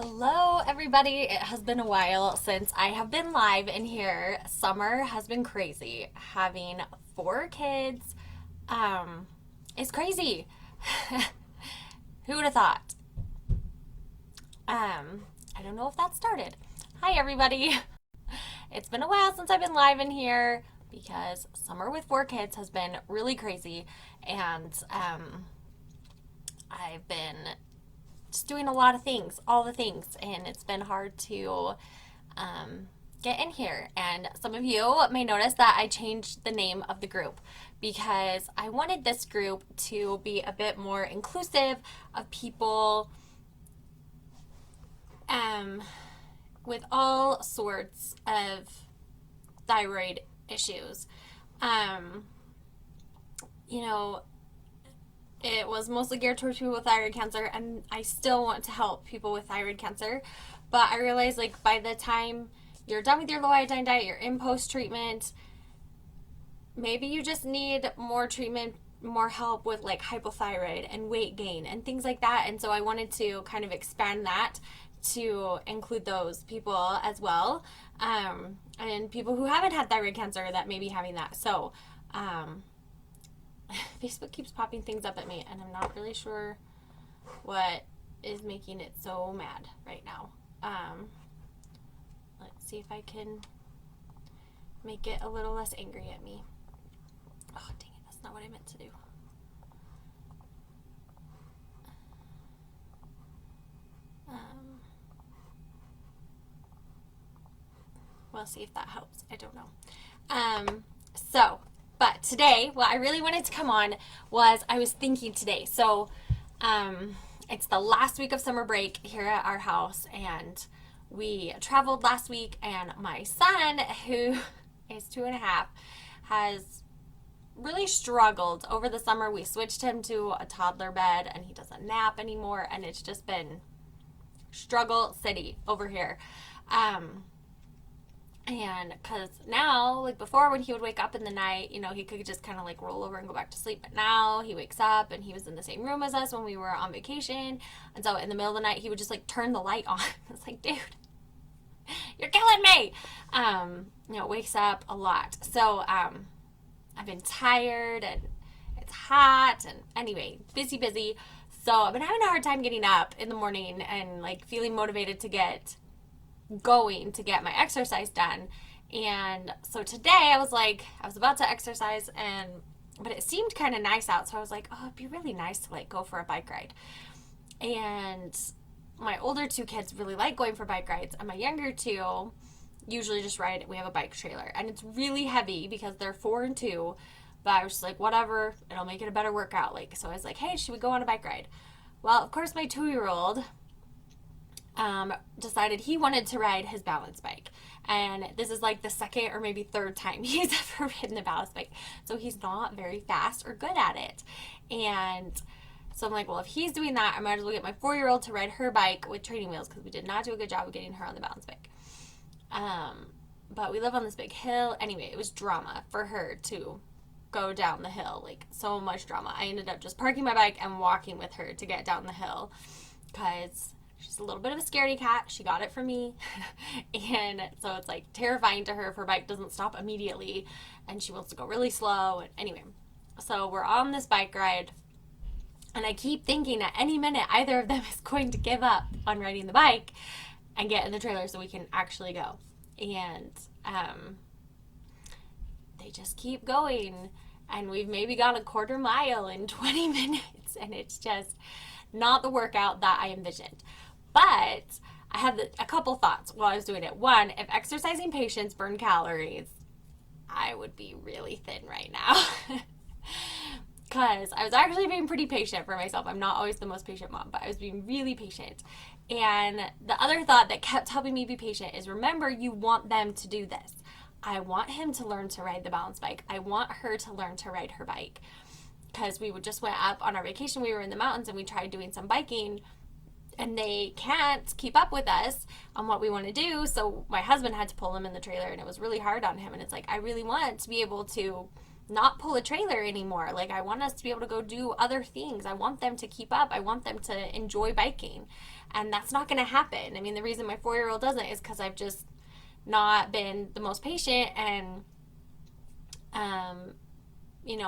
Hello, everybody. It has been a while since I have been live in here. Summer has been crazy. Having four kids is crazy. Who would have thought? I don't know if that started. Hi, everybody. It's been a while since I've been live in here because summer with four kids has been really crazy, and I've been just doing a lot of things, all the things, and it's been hard to get in here. And some of you may notice that I changed the name of the group because I wanted this group to be a bit more inclusive of people with all sorts of thyroid issues. Um, you know, it was mostly geared towards people with thyroid cancer, and I still want to help people with thyroid cancer. But I realized, like, by the time you're done with your low iodine diet, you're in post treatment, maybe you just need more treatment, more help with like hypothyroid and weight gain and things like that. And so I wanted to kind of expand that to include those people as well, and people who haven't had thyroid cancer that may be having that. So, Facebook keeps popping things up at me, and I'm not really sure what is making it so mad right now. Let's see if I can make it a little less angry at me. Oh, dang it, that's not what I meant to do. We'll see if that helps. I don't know. But today, what I really wanted to come on was I was thinking today. So, it's the last week of summer break here at our house, and we traveled last week, and my son, who is 2.5, has really struggled over the summer. We switched him to a toddler bed, and he doesn't nap anymore, and it's just been struggle city over here. And because now, like before, when he would wake up in the night, he could just kind of like roll over and go back to sleep. But now he wakes up and he was in the same room as us when we were on vacation. And so in the middle of the night, he would just like turn the light on. It's like, dude, you're killing me. Wakes up a lot. So I've been tired and it's hot. And anyway, busy. So I've been having a hard time getting up in the morning and like feeling motivated to get going to get my exercise done. And so today I was about to exercise, but it seemed kind of nice out, so I was like, oh, it'd be really nice to like go for a bike ride. And my older two kids really like going for bike rides, and my younger two usually just ride. We have a bike trailer, and it's really heavy because they're 4 and 2, but I was just like, whatever, it'll make it a better workout. So I was like, hey, should we go on a bike ride? Well, of course, my 2-year-old decided he wanted to ride his balance bike. And this is like the second or maybe third time he's ever ridden the balance bike. So he's not very fast or good at it. And so I'm like, well, if he's doing that, I might as well get my 4-year-old to ride her bike with training wheels, because we did not do a good job of getting her on the balance bike. But we live on this big hill. Anyway, it was drama for her to go down the hill, like so much drama. I ended up just parking my bike and walking with her to get down the hill because she's a little bit of a scaredy cat. She got it from me. And so it's like terrifying to her if her bike doesn't stop immediately and she wants to go really slow. And anyway, so we're on this bike ride, and I keep thinking at any minute either of them is going to give up on riding the bike and get in the trailer so we can actually go. And they just keep going, and we've maybe gone a quarter mile in 20 minutes, and it's just not the workout that I envisioned. But I had a couple thoughts while I was doing it. One, if exercising patients burn calories, I would be really thin right now. Because I was actually being pretty patient for myself. I'm not always the most patient mom, but I was being really patient. And the other thought that kept helping me be patient is, remember, you want them to do this. I want him to learn to ride the balance bike. I want her to learn to ride her bike. Because we just went up on our vacation. We were in the mountains and we tried doing some biking, and they can't keep up with us on what we want to do. So my husband had to pull him in the trailer, and it was really hard on him. And it's like, I really want to be able to not pull a trailer anymore. Like, I want us to be able to go do other things. I want them to keep up. I want them to enjoy biking. And that's not going to happen. I mean, the reason my 4-year-old doesn't is because I've just not been the most patient and,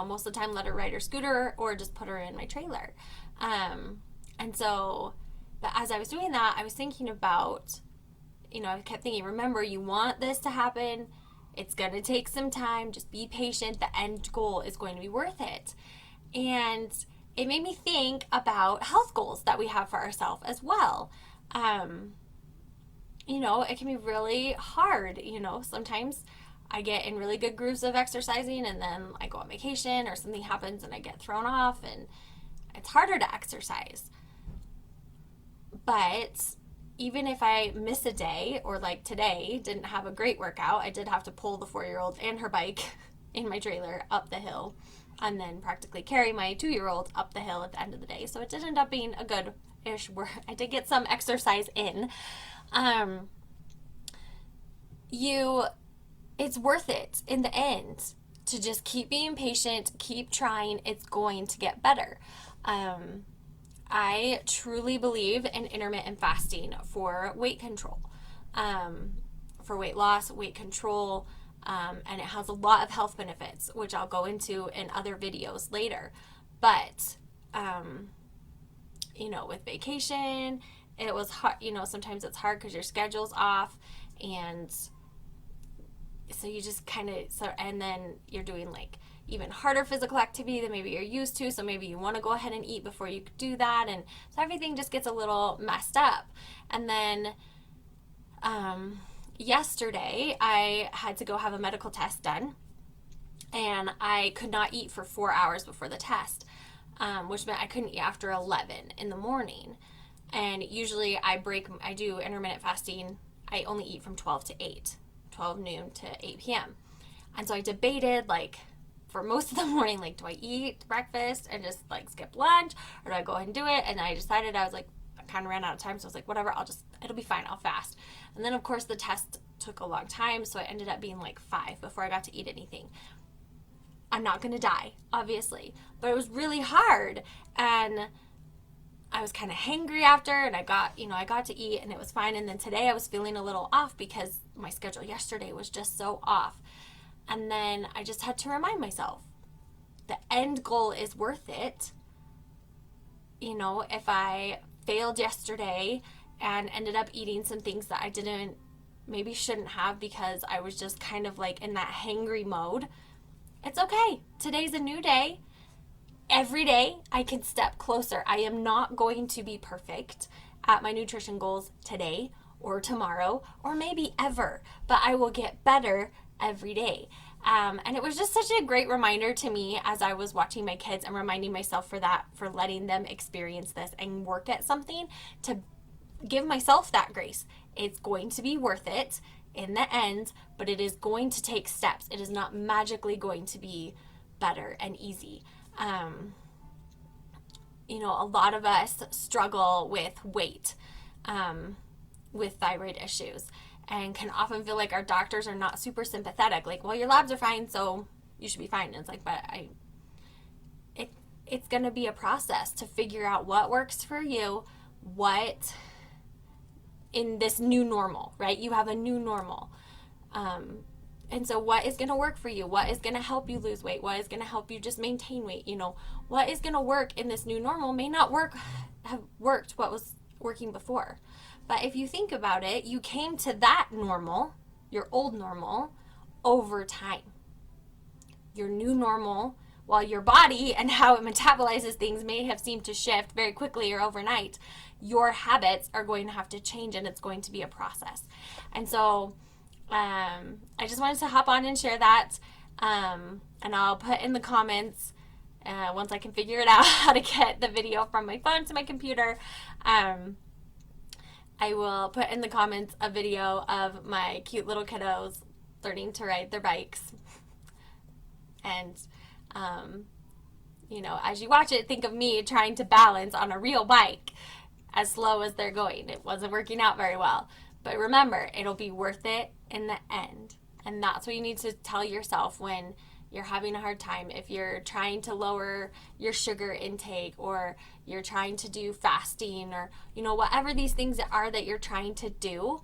most of the time let her ride her scooter or just put her in my trailer. And so, but as I was doing that, I was thinking about, I kept thinking, remember, you want this to happen. It's going to take some time. Just be patient. The end goal is going to be worth it. And it made me think about health goals that we have for ourselves as well. It can be really hard. Sometimes I get in really good grooves of exercising and then I go on vacation or something happens and I get thrown off and it's harder to exercise. But even if I miss a day, or like today, didn't have a great workout, I did have to pull the 4-year-old and her bike in my trailer up the hill and then practically carry my 2-year-old up the hill at the end of the day. So it did end up being a good-ish work. I did get some exercise in. It's worth it in the end to just keep being patient, keep trying. It's going to get better. I truly believe in intermittent fasting for weight control, for weight loss, weight control, and it has a lot of health benefits, which I'll go into in other videos later. But, with vacation, it was hard, sometimes it's hard because your schedule's off, and so you just and then you're doing like even harder physical activity than maybe you're used to, so maybe you want to go ahead and eat before you do that, and so everything just gets a little messed up. And then yesterday I had to go have a medical test done, and I could not eat for 4 hours before the test, which meant I couldn't eat after 11 in the morning. And usually I do intermittent fasting. I only eat from 12 to 8, 12 noon to 8 p.m. And so I debated, like, for most of the morning, like, do I eat breakfast and just, like, skip lunch, or do I go ahead and do it? And I decided, I kind of ran out of time, so I was like, whatever, it'll be fine, I'll fast. And then, of course, the test took a long time, so it ended up being, like, 5 before I got to eat anything. I'm not going to die, obviously, but it was really hard, and I was kind of hangry after, and I got to eat, and it was fine. And then today I was feeling a little off because my schedule yesterday was just so off. And then I just had to remind myself, the end goal is worth it. If I failed yesterday and ended up eating some things that I maybe shouldn't have because I was just kind of like in that hangry mode, it's okay. Today's a new day. Every day I can step closer. I am not going to be perfect at my nutrition goals today or tomorrow or maybe ever, but I will get better every day. And it was just such a great reminder to me as I was watching my kids and reminding myself for letting them experience this and work at something, to give myself that grace. It's going to be worth it in the end, but it is going to take steps. It is not magically going to be better and easy. A lot of us struggle with weight, with thyroid issues, and can often feel like our doctors are not super sympathetic. Like, well, your labs are fine, so you should be fine. And it's like, but it's going to be a process to figure out what works for you, what in this new normal, right? You have a new normal. And so what is going to work for you? What is going to help you lose weight? What is going to help you just maintain weight? What is going to work in this new normal may not have worked what was working before. But if you think about it, you came to that normal, your old normal, over time. Your new normal, while your body and how it metabolizes things may have seemed to shift very quickly or overnight, your habits are going to have to change, and it's going to be a process. And so I just wanted to hop on and share that, and I'll put in the comments, once I can figure it out how to get the video from my phone to my computer, I will put in the comments a video of my cute little kiddos learning to ride their bikes. And, as you watch it, think of me trying to balance on a real bike as slow as they're going. It wasn't working out very well. But remember, it'll be worth it in the end. And that's what you need to tell yourself when you're having a hard time, if you're trying to lower your sugar intake, or you're trying to do fasting, or, you know, whatever these things are that you're trying to do,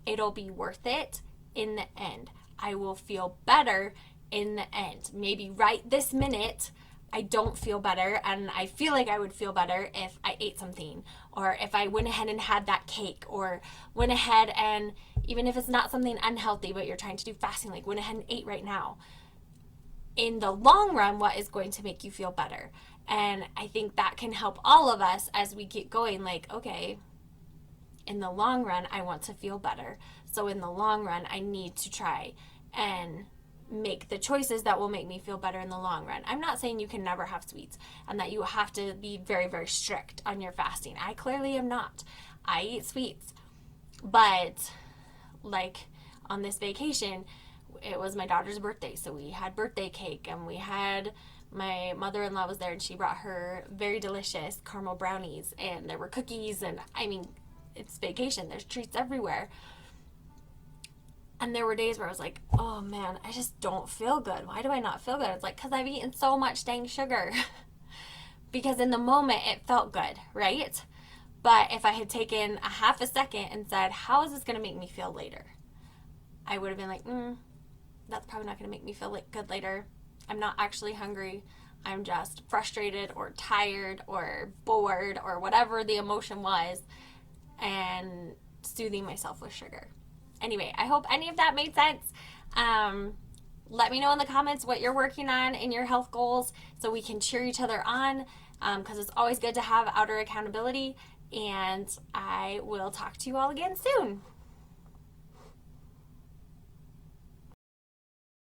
it'll be worth it in the end. I will feel better in the end. Maybe right this minute, I don't feel better, and I feel like I would feel better if I ate something, or if I went ahead and had that cake, or went ahead and, even if it's not something unhealthy, but you're trying to do fasting, like went ahead and ate right now. In the long run, what is going to make you feel better? And I think that can help all of us as we get going, like, okay, in the long run, I want to feel better. So in the long run, I need to try and make the choices that will make me feel better in the long run. I'm not saying you can never have sweets and that you have to be very, very strict on your fasting. I clearly am not. I eat sweets. But like on this vacation, it was my daughter's birthday, so we had birthday cake, and we had, my mother-in-law was there and she brought her very delicious caramel brownies, and there were cookies, and I mean, it's vacation, there's treats everywhere. And there were days where I was like, oh man, I just don't feel good. Why do I not feel good? It's like, because I've eaten so much dang sugar. Because in the moment it felt good, right? But if I had taken a half a second and said, how is this going to make me feel later? I would have been like, that's probably not going to make me feel like good later. I'm not actually hungry. I'm just frustrated or tired or bored or whatever the emotion was, and soothing myself with sugar. Anyway, I hope any of that made sense. Let me know in the comments what you're working on in your health goals so we can cheer each other on, because it's always good to have outer accountability. And I will talk to you all again soon.